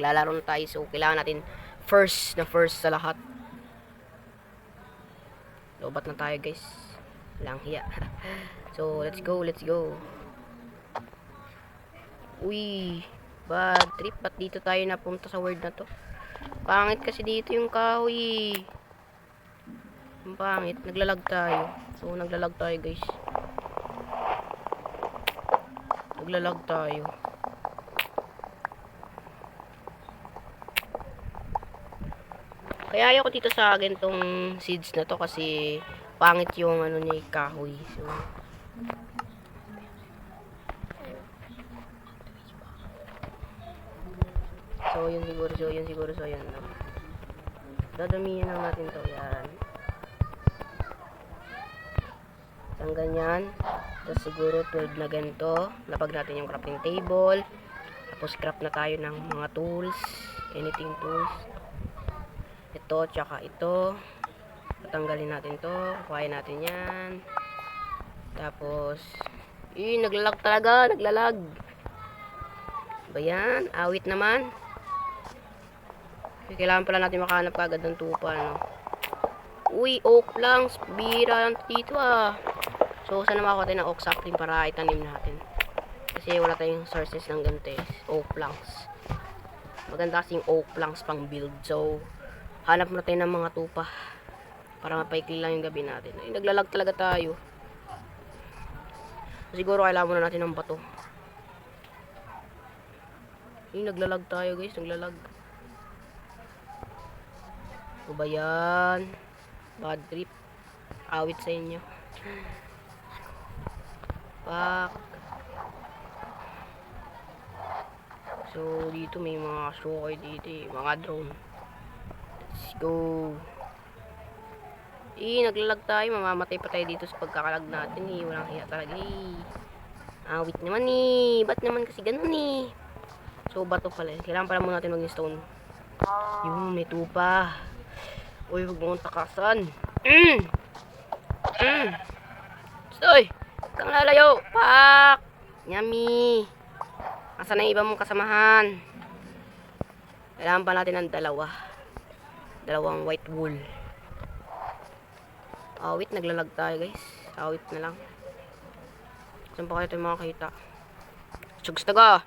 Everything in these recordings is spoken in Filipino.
maglalaro na tayo. So, kailangan natin first sa lahat. Lobat na tayo, guys. Lang hiya. So, let's go. Uy, bad trip. Ba't dito tayo napunta sa world na to? Pangit kasi dito yung kahoy. Ang pangit. Naglalag tayo. So, naglalag tayo, guys. Naglalag tayo. Kaya ayaw ko dito sa gantong seeds na to kasi pangit yung ano niya, kahoy. So yun siguro. So yun. Dadamihan lang natin to. Yan. Ang ganyan. Tapos siguro 12 na ganito. Lapag natin yung crafting table. Tapos craft na tayo ng mga tools. Anything tools. Ito, tsaka ito. Patanggalin natin to. Kuhain natin yan. Tapos, naglalag talaga. Naglalag. Ba yan? Awit naman. Kailangan pala natin makahanap agad ng tupa, no? Uy, oak planks. Bira lang dito, ah. So, sana makakuha tayo ng oak sapling para itanim natin. Kasi wala tayong sources ng ganito, oak planks. Maganda kasing oak planks pang build. So, hanap na tayo ng mga tupa para mapaikli lang yung gabi natin. Ay, naglalag talaga tayo. Siguro kailangan muna natin ng bato. Ay, naglalag tayo, guys. Naglalag. Ano ba yan? Bad trip. Awit sa inyo. Pak. So, dito may mga shokoy dito, mga drone. Let's go. Naglalag tayo. Mamamatay pa tayo dito sa pagkakalag natin, Walang hiya talaga, Awit naman, Ba't naman kasi ganun, So, bato pala. Kailangan pala muna natin mag-stone. Yung may tupa. Uy, huwag mong takasan. Stoy! Kang lalayo. Pak! Yummy. Asan na iba mong kasamahan? Kailangan pa natin ng dalawang white wool. Awit, naglalag tayo, guys. Awit na lang. Saan pa kayo ito makakita? Chugs to go.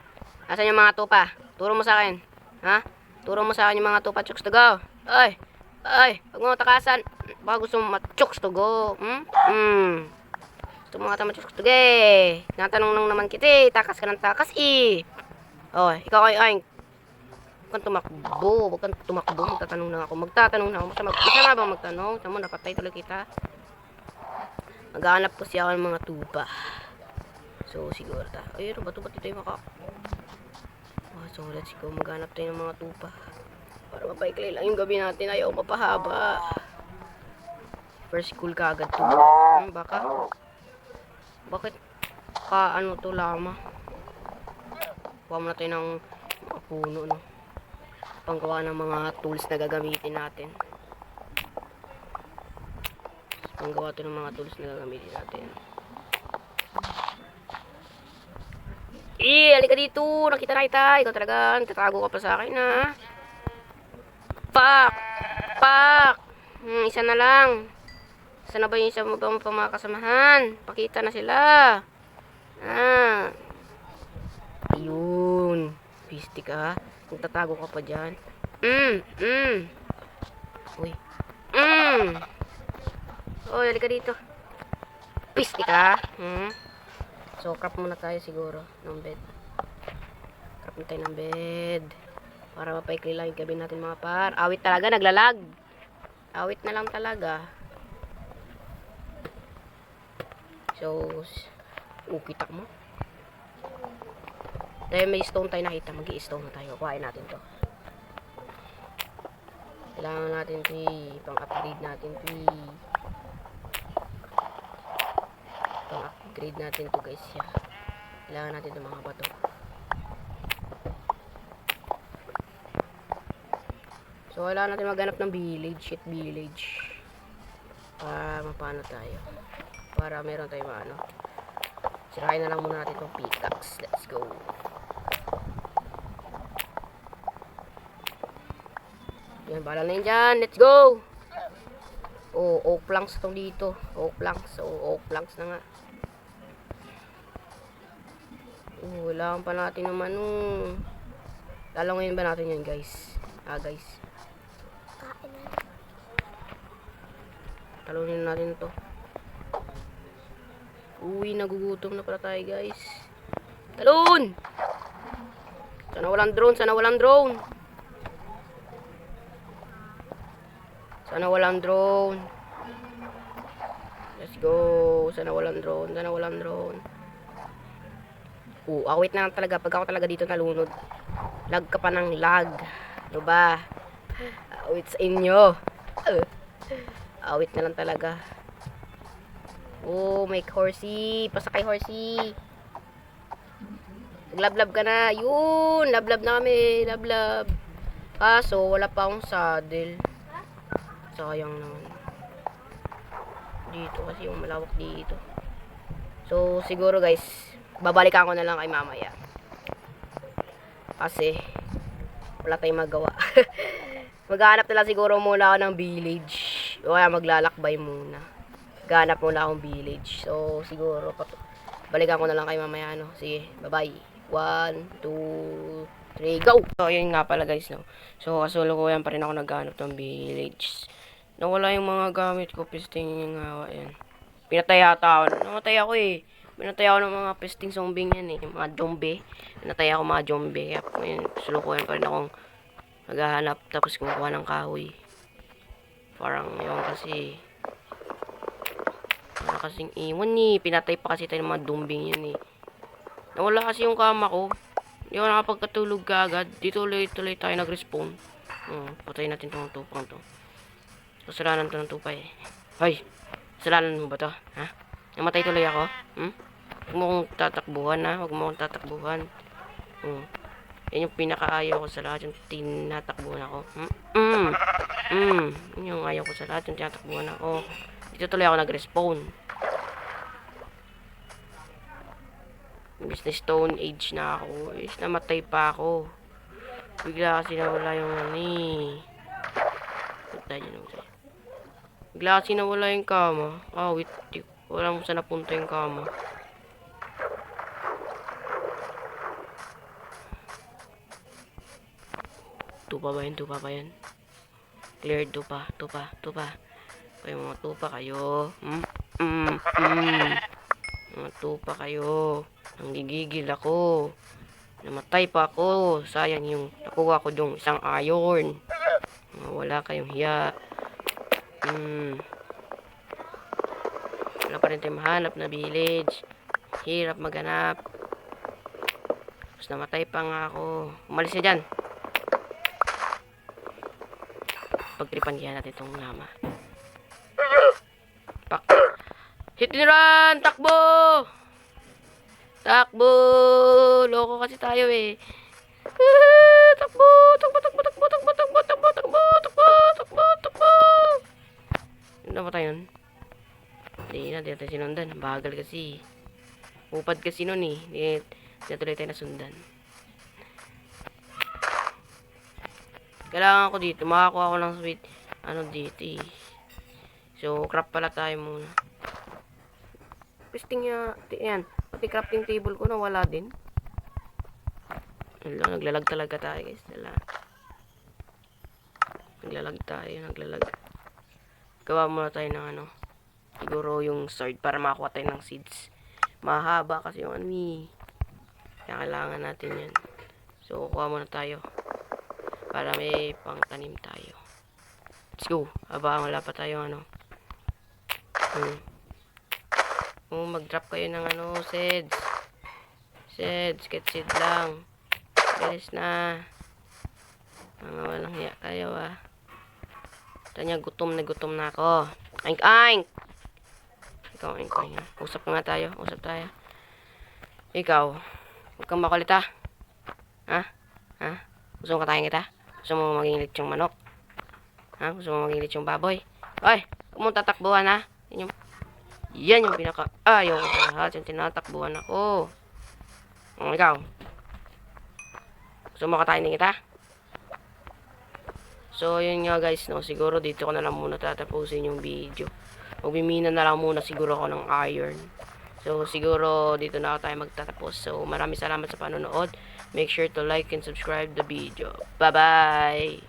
Asan yung mga tupa? Turo mo sa akin. Ha? Turo mo sa akin yung mga tupa. Chugs to go. Ay, huwag mo takasan. Baka gusto mo chugs to go. Gusto mo nga chugs to go. Natanong lang naman kita, takas ka ng takas, Oh, ikaw ay huwag kang tumakbo. Magtatanong na ako. Masama bang magtanong? Saan mo, napatay tuloy kita. Maghanap ko siya ng mga tupa. So, siguro tayo. Ayun, ba't ito yung so, let's go. Maghanap tayo ng mga tupa. Para mapaikli lang yung gabi natin. Ayaw mapahaba. First school ka agad to. Bakit ano to, lama? Kuha muna tayo ng mga puno, no? Panggawa ng mga tools na gagamitin natin. Panggawa ito ng mga tools na gagamitin natin. Halika dito. Nakita na kita. Ikaw talaga. Tatago ka pa sa akin, ha? Pak! Isa na lang. Isa na ba yung isa mo bang mga kasamahan? Pakita na sila. Ayun. Piste ka. Tatago ka pa dyan. Uy. Oh, halika dito. Piste ka. So, craft muna tayo siguro ng bed. Craft na tayo ng bed. Para mapaikli lang yung gabi natin, mga par. Awit talaga, naglalag. Awit na lang talaga. So, kita mo. Dahil may stone tayo nakita, mag-i-stone na tayo. Kuhain natin to. Kailangan natin ito, pang-upgrade natin ito. Pang-upgrade natin to, guys. Kailangan natin ito, mga bato. So, kailangan natin maghanap ng village. Para mapano tayo. Para meron tayo maano. Sirahin na lang muna natin itong pickaxe. Let's go. Yan, bala na yun dyan. Let's go! Oh, oak planks itong dito. Oak planks. Oh, oak planks na nga. Oh, kailangan pa natin naman lalangin ba natin yan, guys? Guys. Talunin natin to. Uy, nagugutom na pala tayo, guys. Talon! Sana walang drone, sana walang drone. Sana walang drone. Let's go. Sana walang drone, sana walang drone. Awit na lang talaga. Pag ako talaga dito nalunod. Lag ka pa ng lag. Ano ba? Awit sa inyo. Awit na lang talaga. Oh, may horsey. Pasakay horsey. Naglablab ka na. Yun. Lablab na kami. Lablab. Kaso, wala pa akong saddle. Sayang naman. Dito kasi yung malawak dito. So, siguro guys, babalikan ko na lang kay mamaya. Kasi, wala tayong magawa. Maghanap na lang siguro muna ako ng village. O kaya maglalakbay muna. Maghanap muna akong village. So, siguro, balikan ko na lang kay mamaya, no? Sige, bye-bye. 1, 2, 3, go! So, yun nga pala guys, no? So, kasulukuyan pa rin ako naghanap ng village. Nawala yung mga gamit ko, pisting yung hawa yan. Pinatay ata ako. Namatay ako eh. Pinatay ako ng mga pisting zombie yan eh. Yung mga zombie. Pinatay ako mga zombie. Kaya ngayon, sulukuyan pa rin akong naghahanap. Tapos kumukuha ng kahoy. Parang yun kasi. Parang kasing iwan eh. Pinatay pa kasi tayo ng mga zombie yan eh. Nawala kasi yung kama ko. Hindi ako nakapagkatulog agad. Dito tuloy tayo nag-respawn. Patayin natin itong tupang to. Kasalanan to ng tupa eh. Hoy! Kasalanan mo ba to? Ha? Namatay tuloy ako? Huwag mo kong tatakbuhan ha? Huwag mo kong tatakbuhan. Yan yung pinakaayaw ko sa lahat. Yung tinatakbuhan ako. Yan yung ayaw ko sa lahat. Yung tinatakbuhan ako. Dito tuloy ako nag-respawn. Imbis na stone age na ako. Imbis namatay pa ako. Bigla kasi nawala yung Bigla kasi nawala yung kama. Wait. Wala mo saan napunta yung kama. Tupa ba yan? Tupa ba yan? Cleared tupa. Kayo mga tupa kayo. Mga tupa kayo. Nanggigigil ako. Namatay pa ako. Sayang yung nakuha ko yung isang iron. Wala kayong hiya. Wala pa rin tayo mahanap na village. Hirap maghanap. Tapos namatay pa nga ako. Umalis na dyan. Pagtripan kaya natin itong lama. Hit and run! Takbo! Takbo! Loko kasi tayo eh. Takbo! Ano ba tayo yun? Hindi natin sinundan. Bagal kasi. Upad kasi nun eh. Hindi natuloy tayo nasundan. Kailangan ko dito. Makakuha ako ng sweet. Ano dito eh. So, craft pala tayo muna. Pisting niya. Yan. Pati crafting table ko nawala din. Naglalag talaga tayo guys. Naglalag tayo. Gawa muna tayo ng ano. Siguro yung sword para makakuha tayo ng seeds. Mahaba kasi yung ano eh. Kaya kailangan natin yan. So, kuha muna tayo. Para may pangtanim tayo. Let's go. Habang wala pa tayo ano. Mag-drop kayo ng ano, seeds. Get seed lang. Bilis na. Mga walang hiya kayo Tanya, gutom na ako. Aink! Ikaw, aink. Usap nga tayo. Ikaw, huwag kang makulit ha? Gusto mo katayin kita? Gusto mo maging lechong manok? Gusto mo maging lechong baboy? Hoy, huwag mong tatakbuhan ha? Yan yung pinaka-ayaw ko sa lahat. Yung tinatakbuhan ako. Ikaw, gusto mo katayin kita? So, yun nga guys, no, siguro dito ko na lang muna tatapusin yung video. Magbimina na lang muna siguro ako ng iron. So, siguro dito na tayo magtatapos. So, maraming salamat sa panonood. Make sure to like and subscribe the video. Bye-bye!